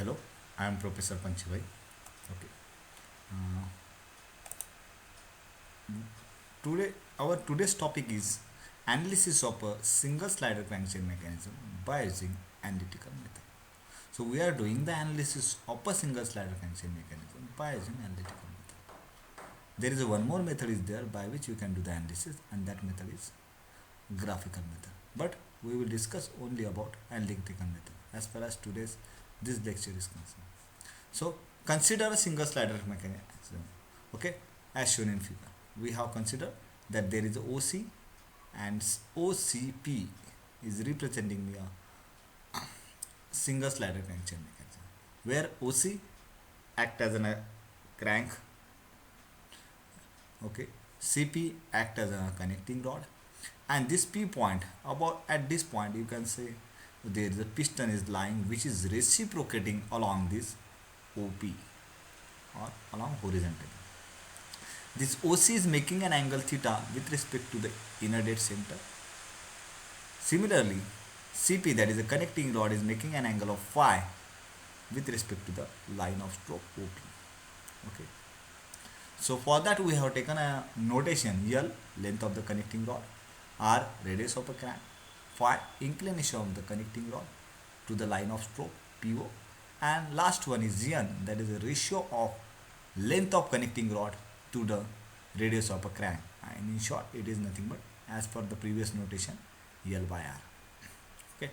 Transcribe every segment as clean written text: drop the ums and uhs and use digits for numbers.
Hello, I am Professor Panchibhai. Okay. Uh, Today, our today's topic is analysis of a single slider crankshaft mechanism by using analytical method. So we are doing the analysis of a single slider crankshaft mechanism by using analytical method. There is one more method is there by which you can do the analysis, and that method is graphical method. But we will discuss only about analytical method as far as today's this lecture is concerned. So consider a single slider mechanism. Okay, as shown in figure, we have considered that there is a OC and OCP is representing a single slider crankshaft mechanism, where OC act as a crank. Okay, CP act as a connecting rod, and this P point, about at this point you can say there is a piston is lying which is reciprocating along this OP or along horizontally. This OC is making an angle theta with respect to the inner dead center. Similarly, CP, that is a connecting rod, is making an angle of phi with respect to the line of stroke OP. Okay. So for that we have taken a notation: L, length of the connecting rod; R, radius of a crank; phi, inclination of the connecting rod to the line of stroke PO; and last one is N, that is the ratio of length of connecting rod to the radius of a crank, and in short it is nothing but, as per the previous notation, L by R. Okay.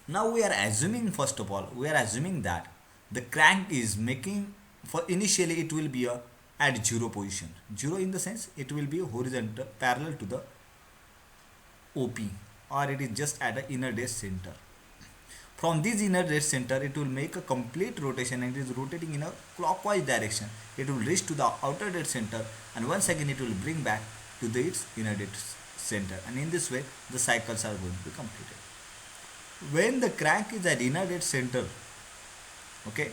Now we are assuming, first of all, we are assuming that the crank is making, for initially it will be a at zero position. Zero in the sense it will be horizontal parallel to the OP, or it is just at the inner dead center. From this inner dead center it will make a complete rotation, and it is rotating in a clockwise direction. It will reach to the outer dead center, and once again it will bring back to its inner dead center, and in this way the cycles are going to be completed. When the crank is at inner dead center, okay,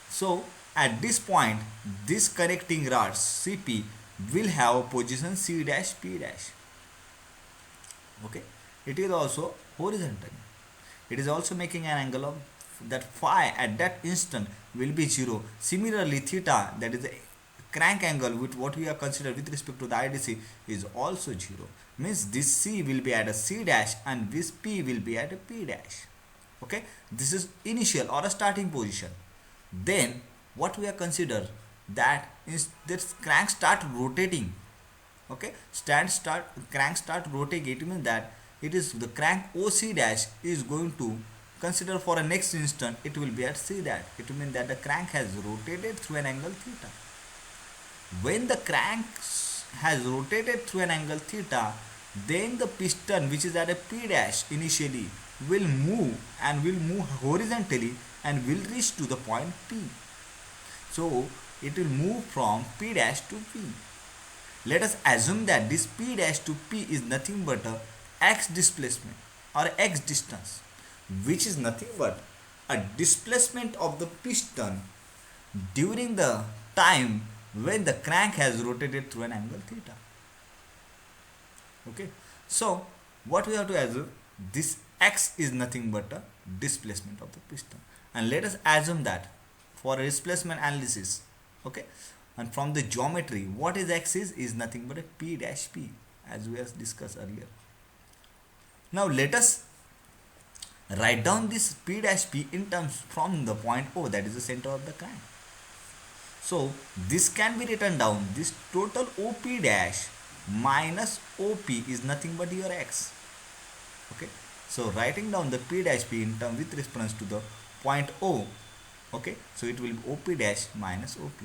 so at this point this connecting rod CP will have a position C dash P dash. Okay, it is also horizontal. It is also making an angle of that phi at that instant will be 0. Similarly, theta, that is the crank angle with what we have considered with respect to the IDC, is also 0. Means this C will be at a C dash and this P will be at a P dash. Okay, this is initial or a starting position. Then what we have considered, that is this crank start rotating. Okay, crank start rotating, it means that it is the crank OC dash is going to consider for a next instant it will be at C dash. It means that the crank has rotated through an angle theta. When the crank has rotated through an angle theta, then the piston, which is at a P dash initially, will move horizontally and will reach to the point P. So it will move from P dash to P. Let us assume that this P dash to P is nothing but a x displacement or x distance, which is nothing but a displacement of the piston during the time when the crank has rotated through an angle theta. Okay, so what we have to assume, this x is nothing but a displacement of the piston, and let us assume that for a displacement analysis, okay, and from the geometry, what is x is nothing but a P dash P, as we have discussed earlier. Now let us write down this P dash P in terms from the point O, that is the center of the crank. So this can be written down, this total OP dash minus OP is nothing but your x. Okay, so writing down the P dash P in term with reference to the point O, okay, so it will be OP dash minus OP.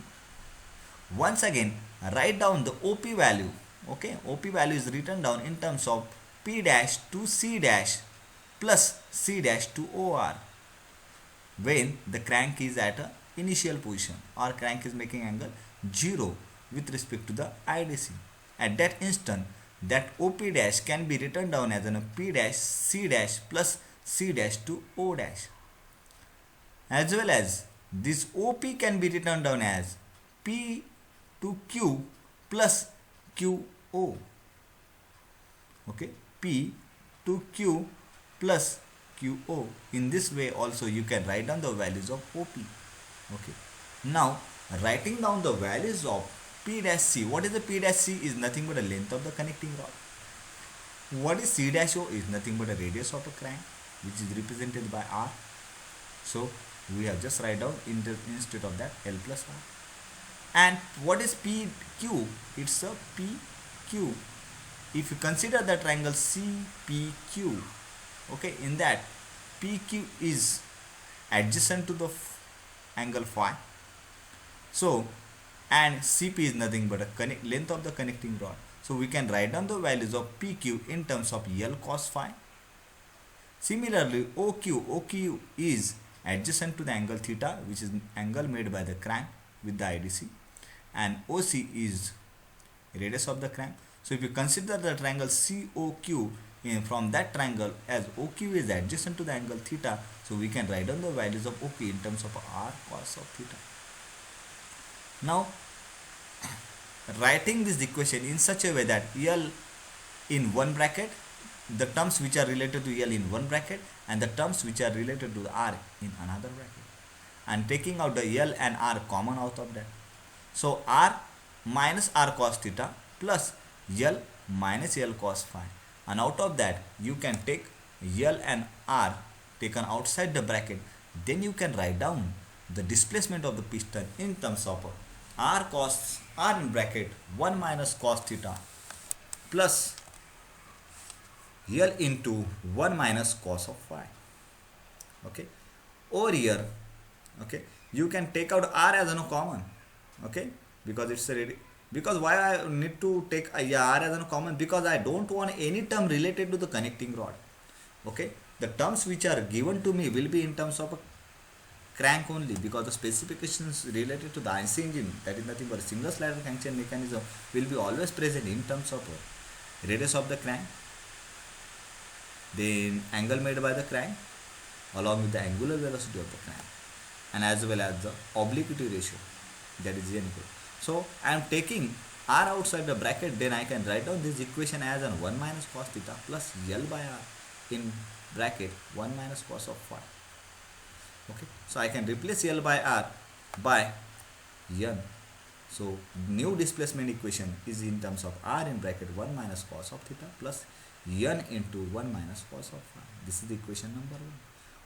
Once again, write down the OP value. Okay, OP value is written down in terms of P dash to C dash plus C dash to OR, when the crank is at a initial position or crank is making angle 0 with respect to the IDC. At that instant, that OP dash can be written down as a P dash C dash plus C dash to O dash, as well as this OP can be written down as P to Q plus QO. Okay, P to Q plus QO. In this way also you can write down the values of OP. Okay. Now writing down the values of P dash C. What is the P dash C? Is nothing but the length of the connecting rod. What is C dash O? Is nothing but the radius of a crank, which is represented by R. So we have just write down instead of that L plus R. And what is PQ? It's a PQ. If you consider the triangle CPQ, okay, in that PQ is adjacent to the angle phi. So, and CP is nothing but a length of the connecting rod. So we can write down the values of PQ in terms of L cos phi. Similarly, OQ is adjacent to the angle theta, which is angle made by the crank with the IDC, and OC is radius of the crank. So if you consider the triangle COQ, from that triangle, as OQ is adjacent to the angle theta, so we can write down the values of OQ in terms of R cos of theta. Now writing this equation in such a way that L in one bracket, the terms which are related to L in one bracket, and the terms which are related to the R in another bracket, and taking out the L and R common out of that. So R minus R cos theta plus L minus L cos phi, and out of that you can take L and R taken outside the bracket. Then you can write down the displacement of the piston in terms of R in bracket 1 minus cos theta plus L into 1 minus cos of phi. Okay, over here, okay, you can take out R as a common, okay, because it's a because why I need to take R as a common, because I don't want any term related to the connecting rod. Okay, the terms which are given to me will be in terms of a crank only, because the specifications related to the IC engine, that is nothing but a single slider crankshaft mechanism, will be always present in terms of radius of the crank, then angle made by the crank along with the angular velocity of the crank, and as well as the obliquity ratio, that is N equal. So I am taking R outside the bracket, then I can write down this equation as 1 minus cos theta plus L by R in bracket 1 minus cos of phi. Okay, so I can replace L by R by N. So new displacement equation is in terms of R in bracket 1 minus cos of theta plus N into 1 minus cos of phi. This is the equation number 1.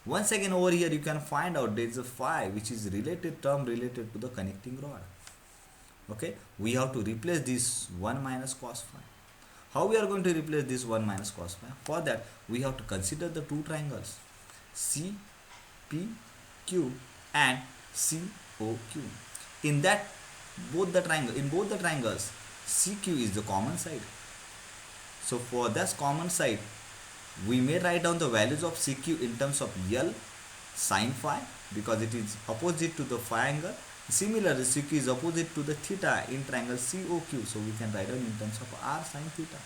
Once again over here you can find out there is a phi which is related term related to the connecting rod. Okay, we have to replace this 1 minus cos phi. How we are going to replace this 1 minus cos phi? For that we have to consider the two triangles CPQ and COQ. In both the triangles CQ is the common side. So for this common side, we may write down the values of CQ in terms of L sin phi, because it is opposite to the phi angle. Similarly, CQ is opposite to the theta in triangle COQ, so we can write down in terms of R sin theta.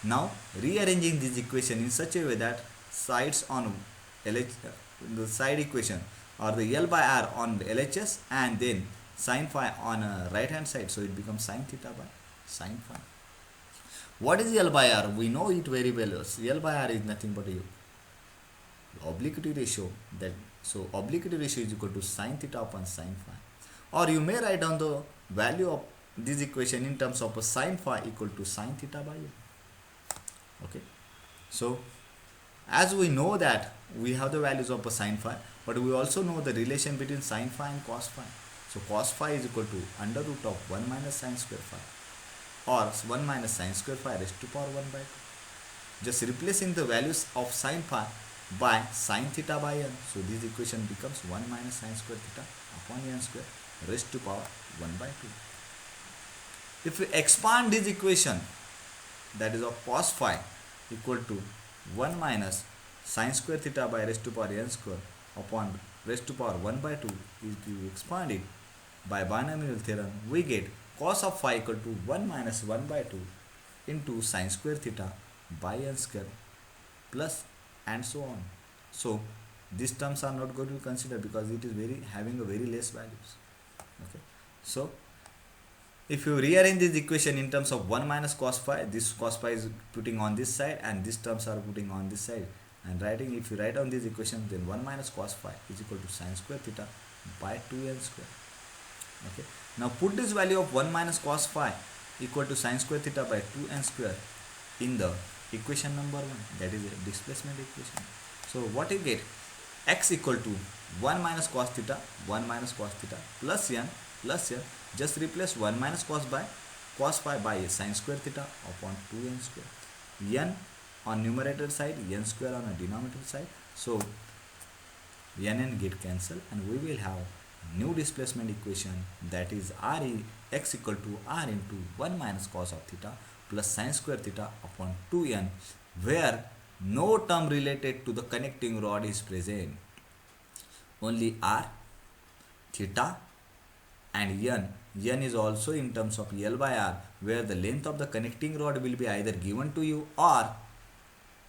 Now rearranging this equation in such a way that sides on the side equation, or the L by R on the LHS, and then sin phi on right hand side, so it becomes sin theta by sin phi. What is L by R? We know it very well. L by R is nothing but a obliquity ratio. So obliquity ratio is equal to sin theta upon sin phi. Or you may write down the value of this equation in terms of a sin phi equal to sin theta by L. Okay. So as we know that we have the values of a sin phi, but we also know the relation between sin phi and cos phi. So cos phi is equal to under root of 1 minus sin square phi, or 1 minus sin square phi raised to power 1 by 2. Just replacing the values of sin phi by sin theta by n. So this equation becomes 1 minus sin square theta upon n square raised to power 1 by 2. If we expand this equation, that is of cos phi equal to 1 minus sin square theta by raised to power n square upon raised to power 1 by 2, if you expand it by binomial theorem, we get cos of phi equal to 1 minus 1 by 2 into sin square theta by n square plus and so on. So these terms are not going to be considered because it is having a very less values. Okay, so if you rearrange this equation in terms of 1 minus cos phi, this cos phi is putting on this side and these terms are putting on this side, And writing, if you write down this equation, then 1 minus cos phi is equal to sin square theta by 2n square. Okay. Now put this value of 1 minus cos phi equal to sin square theta by 2n square in the equation number 1, that is a displacement equation. So what you get, x equal to 1 minus cos theta, 1 minus cos theta plus n, just replace 1 minus cos phi by sin square theta upon 2n square. N on numerator side, n square on a denominator side, so n and get cancel, and we will have new displacement equation, that is x equal to r into 1 minus cos of theta plus sin square theta upon 2n, where no term related to the connecting rod is present. Only r, theta and n. N is also in terms of L by R, where the length of the connecting rod will be either given to you or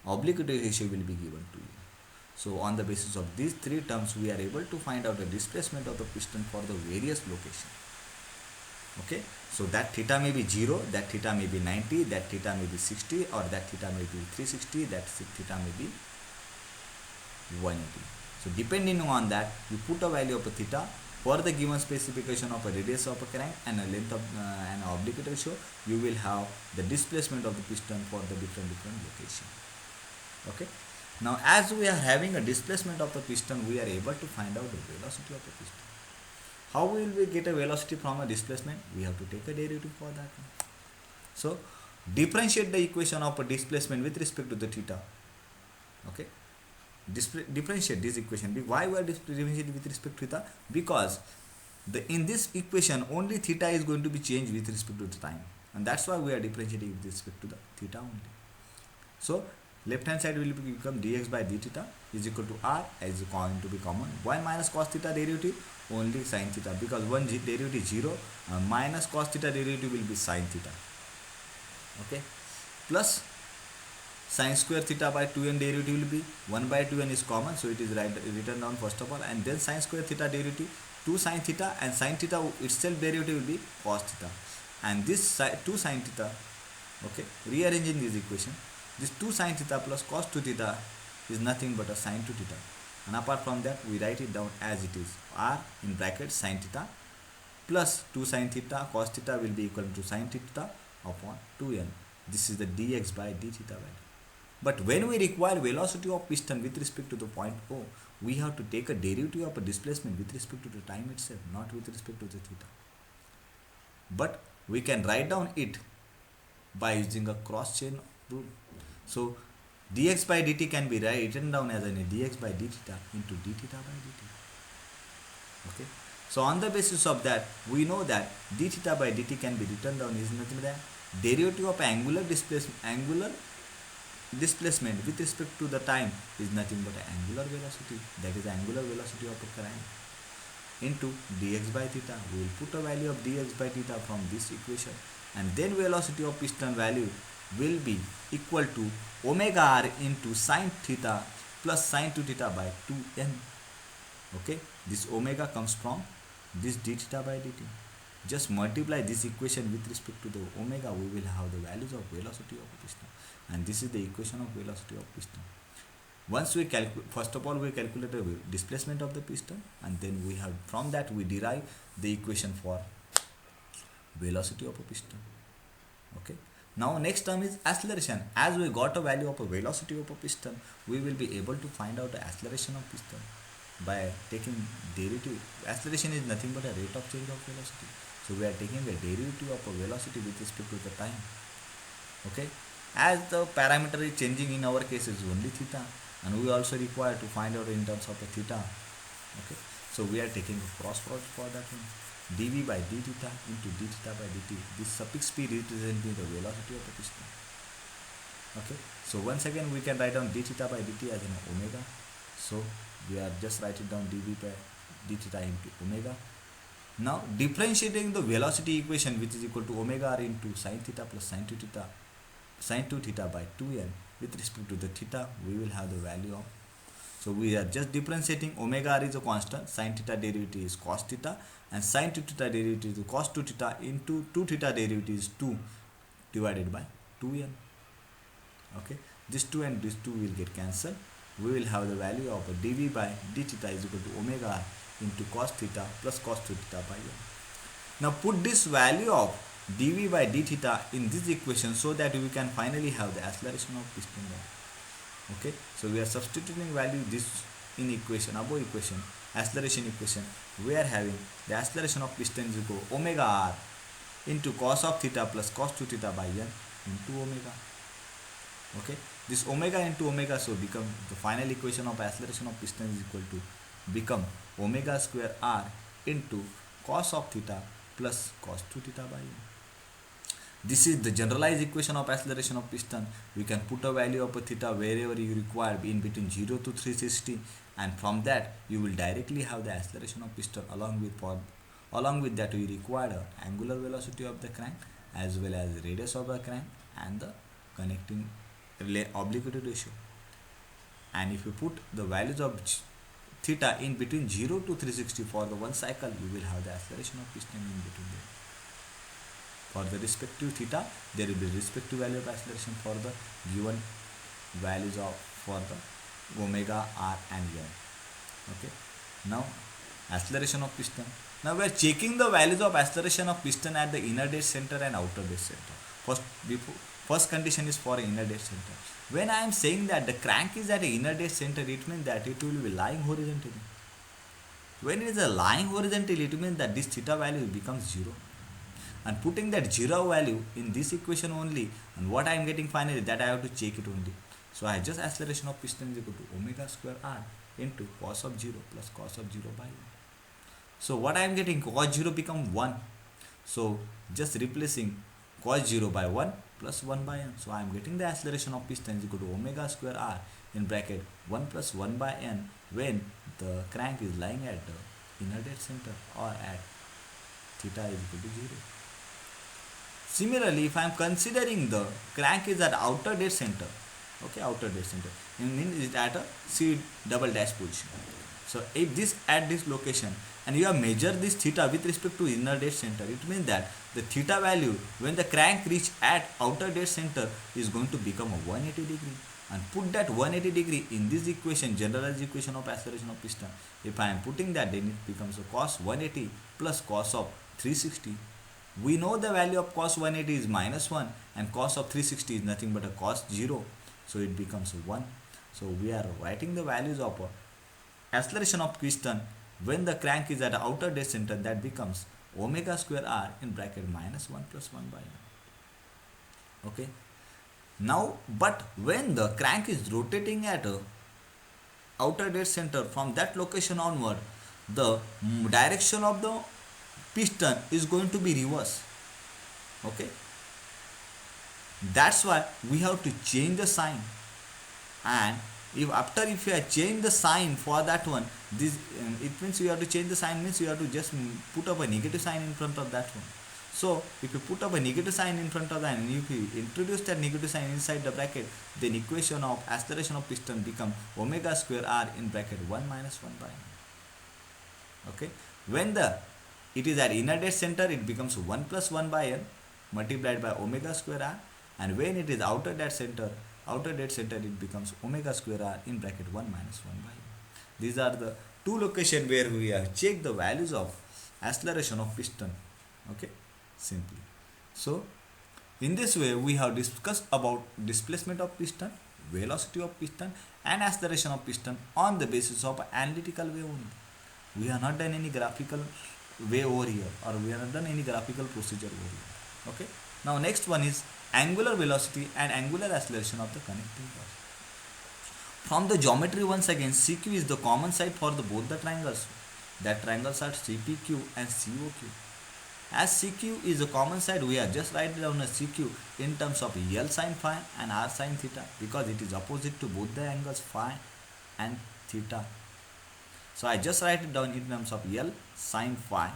obliquity ratio will be given to you. So on the basis of these three terms, we are able to find out the displacement of the piston for the various locations. Okay, so that theta may be 0, that theta may be 90, that theta may be 60, or that theta may be 360, that theta may be 180. So depending on that, you put a value of a theta for the given specification of a radius of a crank and a length of an obliquity ratio. You will have the displacement of the piston for the different location. Okay. Now as we are having a displacement of the piston, we are able to find out the velocity of the piston. How will we get a velocity from a displacement? We have to take a derivative for that. So differentiate the equation of a displacement with respect to the theta. Okay. Differentiate this equation. Why we are differentiating with respect to theta? Because in this equation only theta is going to be changed with respect to the time, and that's why we are differentiating with respect to the theta only. So left hand side will become dx by d theta is equal to r, as going to be common, 1 minus cos theta derivative only sin theta, because one derivative is 0, minus cos theta derivative will be sin theta. Okay, plus sin square theta by 2n derivative will be 1 by 2n is common, so it is written down first of all, and then sin square theta derivative 2 sin theta, and sin theta itself derivative will be cos theta, and this 2 sin theta. Okay, rearranging this equation, this 2 sin theta plus cos 2 theta is nothing but a sin 2 theta, and apart from that we write it down as it is, r in bracket sin theta plus 2 sin theta cos theta will be equal to sin theta upon 2n. This is the dx by d theta value. But when we require velocity of piston with respect to the point O, we have to take a derivative of a displacement with respect to the time itself, not with respect to the theta. But we can write down it by using a cross chain rule. So dx by dt can be written down as an dx by d theta into d theta by dt. Okay. So on the basis of that, we know that d theta by dt can be written down is nothing but derivative of angular displacement with respect to the time is nothing but angular velocity, that is angular velocity of a crank, into dx by theta. We will put a value of dx by theta from this equation, and then velocity of piston value will be equal to omega r into sin theta plus sin 2 theta by 2n. Okay, this omega comes from this d theta by dt. Just multiply this equation with respect to the omega, we will have the values of velocity of a piston, and this is the equation of velocity of piston. Once we calculate, first of all we calculate the displacement of the piston, and then we have, from that we derive the equation for velocity of a piston. Okay. Now next term is acceleration. As we got a value of a velocity of a piston, we will be able to find out the acceleration of piston by taking derivative. Acceleration is nothing but a rate of change of velocity. So we are taking the derivative of a velocity with respect to the time. Okay. As the parameter is changing in our case is only theta, and we also require to find out in terms of the theta. Okay. So we are taking a cross product for that one. dv by d theta into d theta by dt. This suffix p representing the velocity of the piston. Okay. So once again we can write down d theta by dt as an omega. So we are just writing down dv by d theta into omega. Now differentiating the velocity equation, which is equal to omega r into sin theta plus sin 2 theta by 2n with respect to the theta, we will have the value of. So we are just differentiating. Omega r is a constant, sin theta derivative is cos theta, and sin 2 theta derivative is cos 2 theta into 2 theta derivative is 2 divided by 2n. Okay, this 2 and this 2 will get cancelled, we will have the value of dv by d theta is equal to omega r into cos theta plus cos 2 theta by n. Now put this value of dv by d theta in this equation so that we can finally have the acceleration of piston rod. Okay, so we are substituting value this in equation, above equation, acceleration equation. We are having the acceleration of piston is equal to omega r into cos of theta plus cos 2 theta by n into omega. Okay, this omega into omega, so become the final equation of acceleration of piston is equal to become omega square r into cos of theta plus cos 2 theta by n. This is the generalized equation of acceleration of piston. We can put a value of a theta wherever you require in between 0 to 360, and from that you will directly have the acceleration of piston. Along with that we require the angular velocity of the crank as well as the radius of the crank and the connecting obliquity ratio. And if you put the values of theta in between 0 to 360 for the one cycle, you will have the acceleration of piston in between them. For the respective theta, there will be respective value of acceleration for the given values of for the omega, r and n. Okay. Now acceleration of piston. Now we are checking the values of acceleration of piston at the inner dead center and outer dead center. First condition is for inner dead center. When I am saying that the crank is at the inner dead center, it means that it will be lying horizontally. When it is lying horizontally, it means that this theta value becomes 0. And putting that 0 value in this equation only, and what I am getting finally, that I have to check it only. So I just acceleration of piston is equal to omega square r into cos of 0 plus cos of 0 by 1. So what I am getting, cos 0 become 1. So just replacing cos 0 by 1 plus 1 by n. So I am getting the acceleration of piston is equal to omega square r in bracket 1 plus 1 by n when the crank is lying at the inner dead center or at theta is equal to 0. Similarly, if I am considering the crank is at outer dead center, okay, outer dead center, it means it at a C double dash position. So if this at this location and you have measured this theta with respect to inner dead center, it means that the theta value when the crank reach at outer dead center is going to become a 180 degree. And put that 180 degree in this equation, generalized equation of acceleration of piston. If I am putting that, then it becomes a cos 180 plus cos of 360. We know the value of cos 180 is minus 1 and cos of 360 is nothing but a cos 0. So it becomes 1. So we are writing the values of acceleration of piston when the crank is at the outer dead center, that becomes omega square r in bracket minus 1 plus 1 by n. Okay. Now, but when the crank is rotating at a outer dead center, from that location onward, the direction of the piston is going to be reverse. Okay, that's why we have to change the sign. And if you have changed the sign for that one, this it means you have to change the sign, means you have to just put up a negative sign in front of that one. So if you put up a negative sign in front of that, and if you introduce that negative sign inside the bracket, then equation of acceleration of piston become omega square r in bracket 1 minus 1 by n. Okay, when it is at inner dead center, it becomes 1 plus 1 by n multiplied by omega square r, and when it is outer dead center, it becomes omega square r in bracket 1 minus 1 by n. These are the two locations where we have checked the values of acceleration of piston. Okay, simply. So in this way we have discussed about displacement of piston, velocity of piston and acceleration of piston on the basis of analytical way only. We have not done any graphical way over here, or we have not done any graphical procedure over here. Okay, now next one is angular velocity and angular acceleration of the connecting rod. From the geometry, once again, CQ is the common side for both the triangles. That triangles are CPQ and COQ. As CQ is a common side, we are just write down a CQ in terms of L sin phi and R sin theta, because it is opposite to both the angles phi and theta. So I just write it down in terms of L sin phi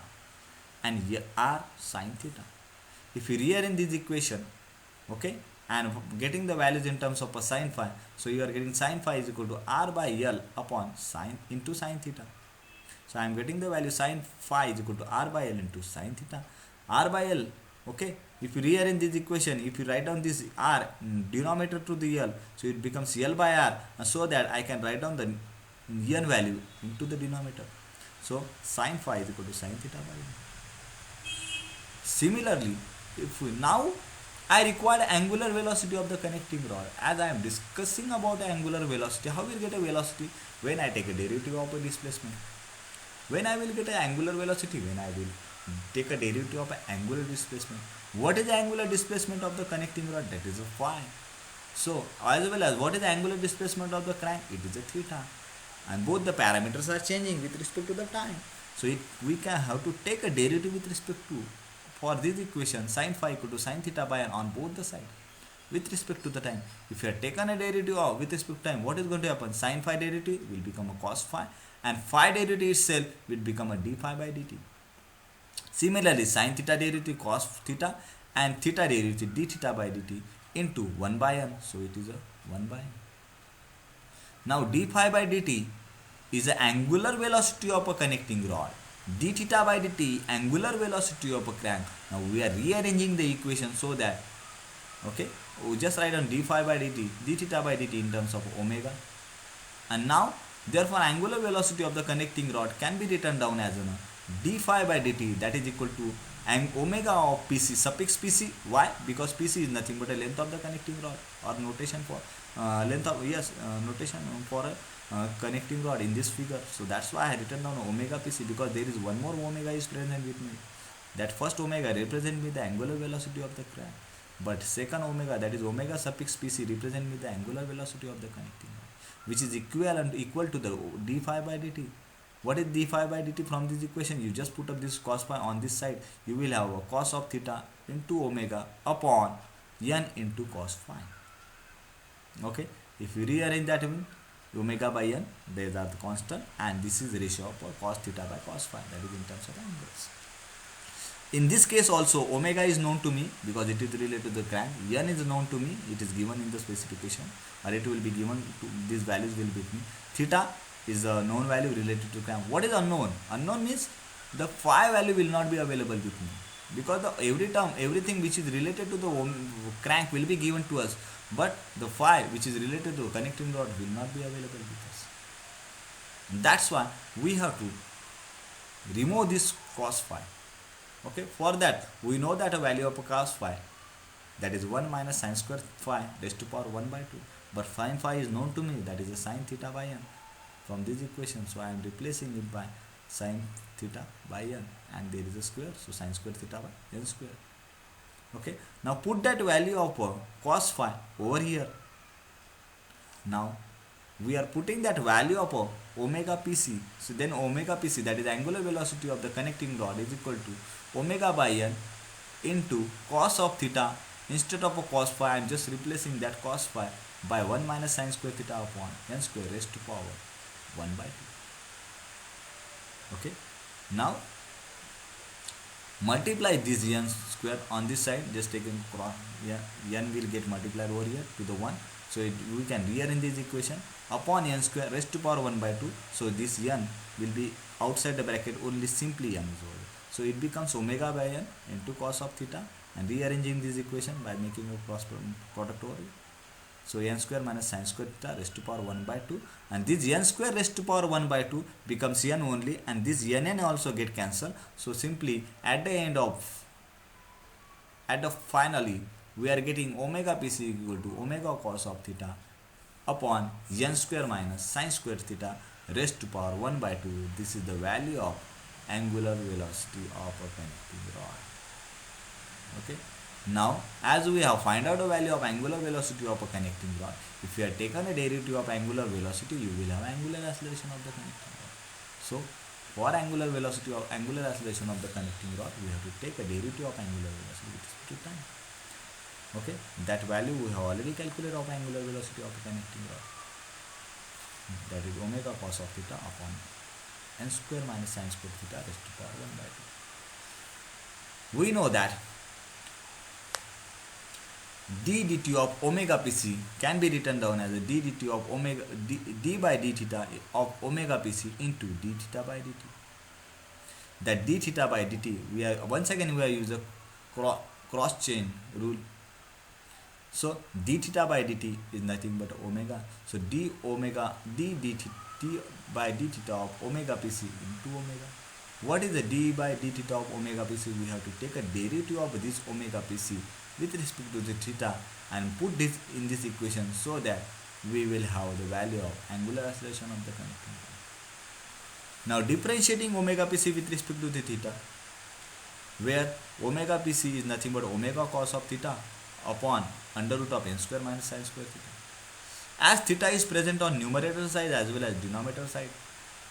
and R sin theta. If you rearrange this equation, okay, and getting the values in terms of a sin phi, so you are getting sin phi is equal to R by L upon sin into sin theta. So I am getting the value sin phi is equal to R by L into sin theta. R by L, Okay, if you rearrange this equation, if you write down this r denominator to the l, so it becomes l by r, so that I can write down the n value into the denominator. So sine phi is equal to sine theta by n. Similarly, if we now I require angular velocity of the connecting rod. As I am discussing about the angular velocity, how will get a velocity? When I take a derivative of a displacement. When I will get an angular velocity? When I will take a derivative of an angular displacement. What is the angular displacement of the connecting rod? That is a phi. So as well as what is the angular displacement of the crank? It is a theta. And both the parameters are changing with respect to the time. So we can have to take a derivative with respect to, for this equation, sine phi equal to sine theta by n on both the sides with respect to the time. If you have taken a derivative of with respect to time, what is going to happen? Sine phi derivative will become a cos phi, and phi derivative itself will become a d phi by dt. Similarly, sine theta derivative cos theta and theta derivative d theta by dt into 1 by n. So it is a 1 by n. Now d phi by dt is the angular velocity of a connecting rod. D theta by dt angular velocity of a crank. Now we are rearranging the equation so that, okay, we just write down d phi by dt, d theta by dt in terms of omega, and now therefore angular velocity of the connecting rod can be written down as d phi by dt, that is equal to omega of pc suffix pc. Why? Because pc is nothing but a length of the connecting rod, or notation for length of, yes, notation for a connecting rod in this figure. So that's why I have written down omega pc, because there is one more omega is present with me. That first omega represent me the angular velocity of the crank, but second omega, that is omega suffix pc, represent me the angular velocity of the connecting rod, which is equal to the d phi by dt. What is d phi by dt from this equation? You just put up this cos phi on this side, you will have a cos of theta into omega upon n into cos phi. Okay, if you rearrange that, omega by n, these are the constant, and this is the ratio of cos theta by cos phi, that is in terms of angles. In this case also, omega is known to me because it is related to the crank. N is known to me, it is given in the specification, or it will be given to, these values will be with me. Theta is a known value related to crank. What is unknown? Unknown means the phi value will not be available with me, because every term, everything which is related to the crank will be given to us, but the phi which is related to connecting rod will not be available with us. That's why we have to remove this cos phi. Okay, for that we know that a value of a cos phi, that is 1 minus sine square phi raised to power 1 by 2, but sine phi is known to me, that is a sine theta by n from this equation. So I am replacing it by sine theta by n, and there is a square, so sine square theta by n square. Okay, now put that value of cos phi over here. Now we are putting that value of omega pc, so then omega pc, that is angular velocity of the connecting rod, is equal to omega by n into cos of theta. Instead of a cos phi, I am just replacing that cos phi by 1 minus sine square theta upon n square raised to power 1 by 2. Okay, now multiply this n square on this side, just take n will get multiplied over here to the 1. So we can rearrange this equation upon n square raised to power 1 by 2. So this n will be outside the bracket, only simply n is over. So it becomes omega by n into cos of theta, and rearranging this equation by making a cross product over here. So n square minus sine square theta raised to power 1 by 2, and this n square raised to power 1 by 2 becomes n only, and this n also get cancelled. So simply at the finally we are getting omega pc equal to omega cos of theta upon n square minus sine square theta raised to power 1 by 2. This is the value of angular velocity of a connecting rod. Okay, now as we have find out the value of angular velocity of a connecting rod, if you have taken a derivative of angular velocity, you will have angular acceleration of the connecting rod. So for angular velocity of angular acceleration of the connecting rod, we have to take a derivative of angular velocity with respect to time. Okay, that value we have already calculated of angular velocity of a connecting rod, that is omega cos of theta upon n square minus sine square theta raised to power 1 by 2. We know that d dt of omega pc can be written down as a d dt of omega d by d theta of omega pc into d theta by dt. That d theta by dt, we are once again we are using cross chain rule. So d theta by dt is nothing but omega. So d omega d by d theta of omega pc into omega. What is the d by d theta of omega pc? We have to take a derivative of this omega pc with respect to the theta and put this in this equation so that we will have the value of angular acceleration of the connecting rod. Now differentiating omega pc with respect to the theta, where omega pc is nothing but omega cos of theta upon under root of n square minus sin square theta. As theta is present on numerator side as well as denominator side,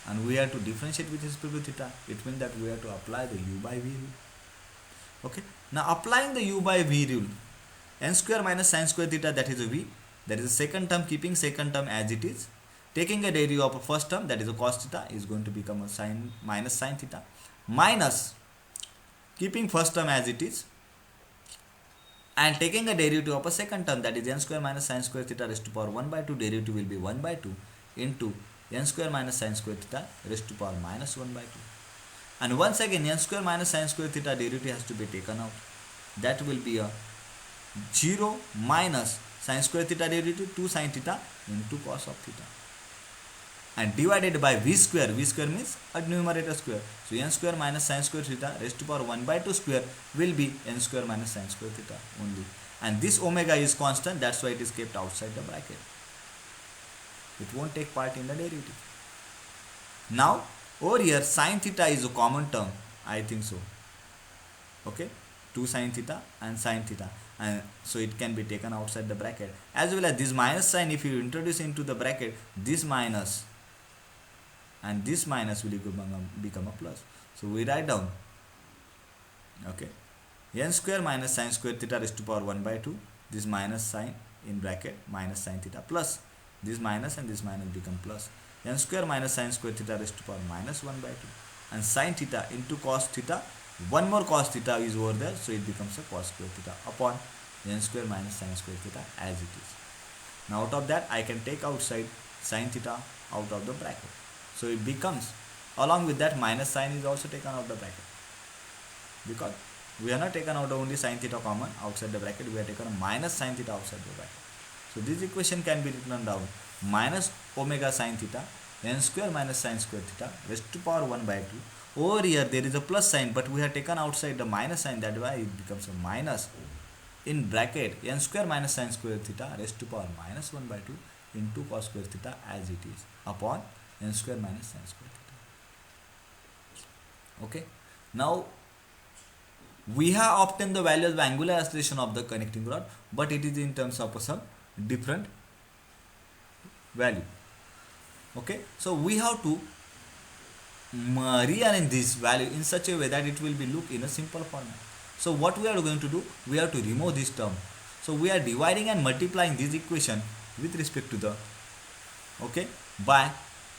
and we have to differentiate with respect to theta, it means that we have to apply the u by v rule. Okay, now applying the u by v rule, n square minus sin square theta, that is a v, that is the second term, keeping second term as it is, taking a derivative of a first term, that is a cos theta, is going to become a sin minus sin theta, minus keeping first term as it is and taking a derivative of a second term, that is n square minus sin square theta raised to power 1 by 2, derivative will be 1 by 2 into n square minus sin square theta raised to power minus 1 by 2. And once again n square minus sin square theta derivative has to be taken out. That will be a 0 minus sin square theta derivative 2 sin theta into cos of theta, and divided by v square means a numerator square. So n square minus sin square theta raised to power 1 by 2 square will be n square minus sin square theta only. And this omega is constant, that's why it is kept outside the bracket. It won't take part in the derivative. Now over here sin theta is a common term, I think so. Okay, 2 sin theta and sin theta, and so it can be taken outside the bracket, as well as this minus sign. If you introduce into the bracket, this minus and this minus will become a plus. So we write down, okay, n square minus sin square theta raised to power 1 by 2, this minus sign in bracket minus sin theta, plus this minus and this minus become plus, n square minus sin square theta raised to power minus 1 by 2, and sin theta into cos theta, one more cos theta is over there, so it becomes a cos square theta upon n square minus sin square theta as it is. Now out of that I can take outside sin theta out of the bracket, so it becomes, along with that minus sign is also taken out of the bracket, because we are not taken out only sin theta common outside the bracket, we have taken a minus sin theta outside the bracket. So this equation can be written down minus omega sin theta n square minus sin square theta raised to power 1 by 2. Over here there is a plus sign, but we have taken outside the minus sign, that why it becomes a minus in bracket n square minus sin square theta raised to power minus 1 by 2 into cos square theta as it is upon n square minus sin square theta. Okay, now we have obtained the value of the angular acceleration of the connecting rod, but it is in terms of some different value. Okay, so we have to rearrange this value in such a way that it will be look in a simple format. So what we are going to do, we have to remove this term. So we are dividing and multiplying this equation with respect to the, okay, by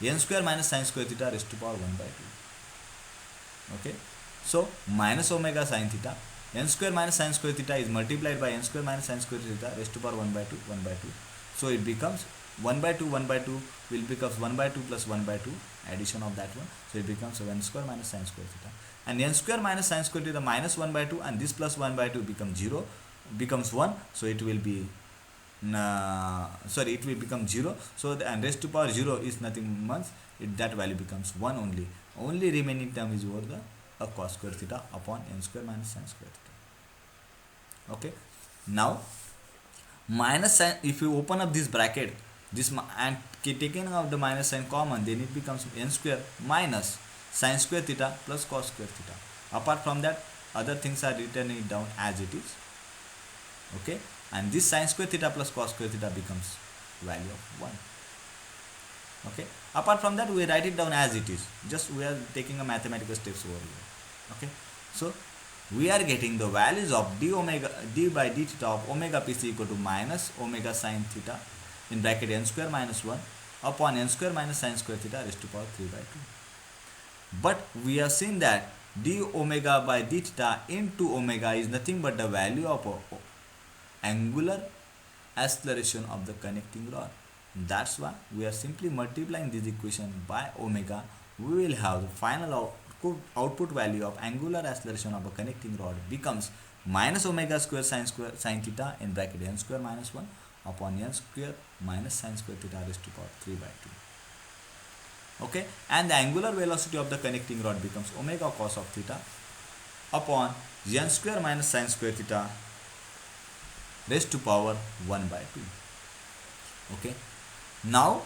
n square minus sin square theta raised to power 1 by 2. Okay, so minus omega sin theta, n square minus sin square theta is multiplied by n square minus sin square theta raised to power 1 by 2, 1 by 2. So it becomes 1 by 2 will becomes 1 by 2 plus 1 by 2, addition of that one. So it becomes 1 square minus sin square theta. And n square minus sin square theta minus 1 by 2, and this plus 1 by 2 becomes 0, becomes 1. So it will be, it will become 0. So and raised to power 0 is nothing much, that value becomes 1 only. Only remaining term is over the cos square theta upon n square minus sin square theta. Okay, now minus sign, if you open up this bracket, this and taking out the minus sign common, then it becomes n square minus sin square theta plus cos square theta. Apart from that, other things are written it down as it is. Okay, and this sin square theta plus cos square theta becomes value of 1. Okay, apart from that we write it down as it is, just we are taking a mathematical steps over here. Okay, so we are getting the values of d by d theta of omega pc equal to minus omega sin theta in bracket n square minus 1 upon n square minus sin square theta raised to power 3 by 2. But we have seen that d omega by d theta into omega is nothing but the value of angular acceleration of the connecting rod. That's why we are simply multiplying this equation by omega. We will have the final output value of angular acceleration of a connecting rod becomes minus omega square sine theta in bracket n square minus 1 upon n square minus sine square theta raised to power 3 by 2. Okay, and the angular velocity of the connecting rod becomes omega cos of theta upon n square minus sine square theta raised to power 1 by 2. Okay, now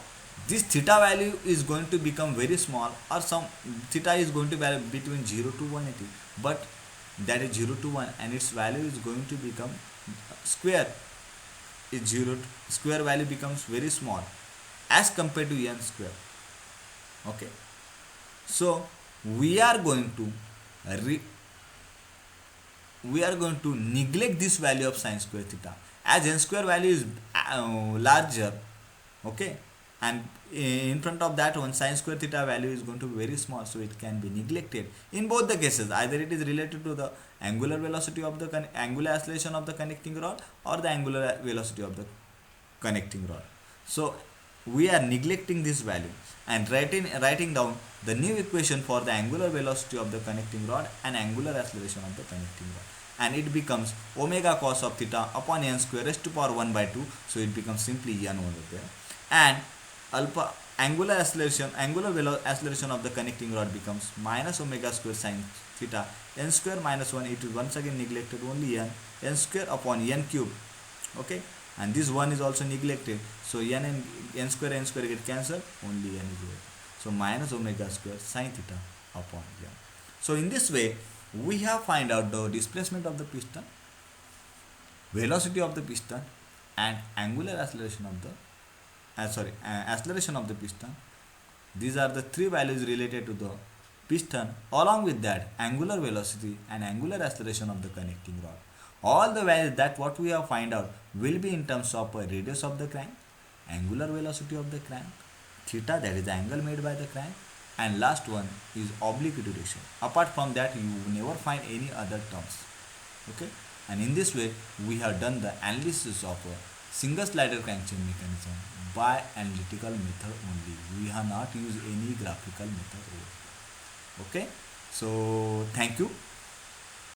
this theta value is going to become very small, or some theta is going to vary between 0 to 180, but that is 0 to 1, and its value is going to become square is 0, square value becomes very small as compared to n square. Okay, so we are going to neglect this value of sine square theta, as n square value is larger. Okay, and in front of that one sine square theta value is going to be very small, so it can be neglected in both the cases. Either it is related to the angular velocity of the angular acceleration of the connecting rod, or the angular velocity of the connecting rod. So we are neglecting this value and writing down the new equation for the angular velocity of the connecting rod and angular acceleration of the connecting rod, and it becomes omega cos of theta upon n square raised to power 1 by 2. So it becomes simply n over there, and angular acceleration of the connecting rod becomes minus omega square sine theta n square minus 1. It is once again neglected, only n square upon n cube. Okay, and this 1 is also neglected, so n and n square get cancelled, only n is there. So minus omega square sine theta upon n. So in this way we have find out the displacement of the piston, velocity of the piston, and angular acceleration of the acceleration of the piston. These are the three values related to the piston. Along with that, angular velocity and angular acceleration of the connecting rod. All the values that what we have find out will be in terms of radius of the crank, angular velocity of the crank, theta, that is the angle made by the crank, and last one is oblique duration. Apart from that, you never find any other terms. Okay, and in this way we have done the analysis of a single slider crankchain mechanism by analytical method only. We have not used any graphical method over. Okay, so thank you.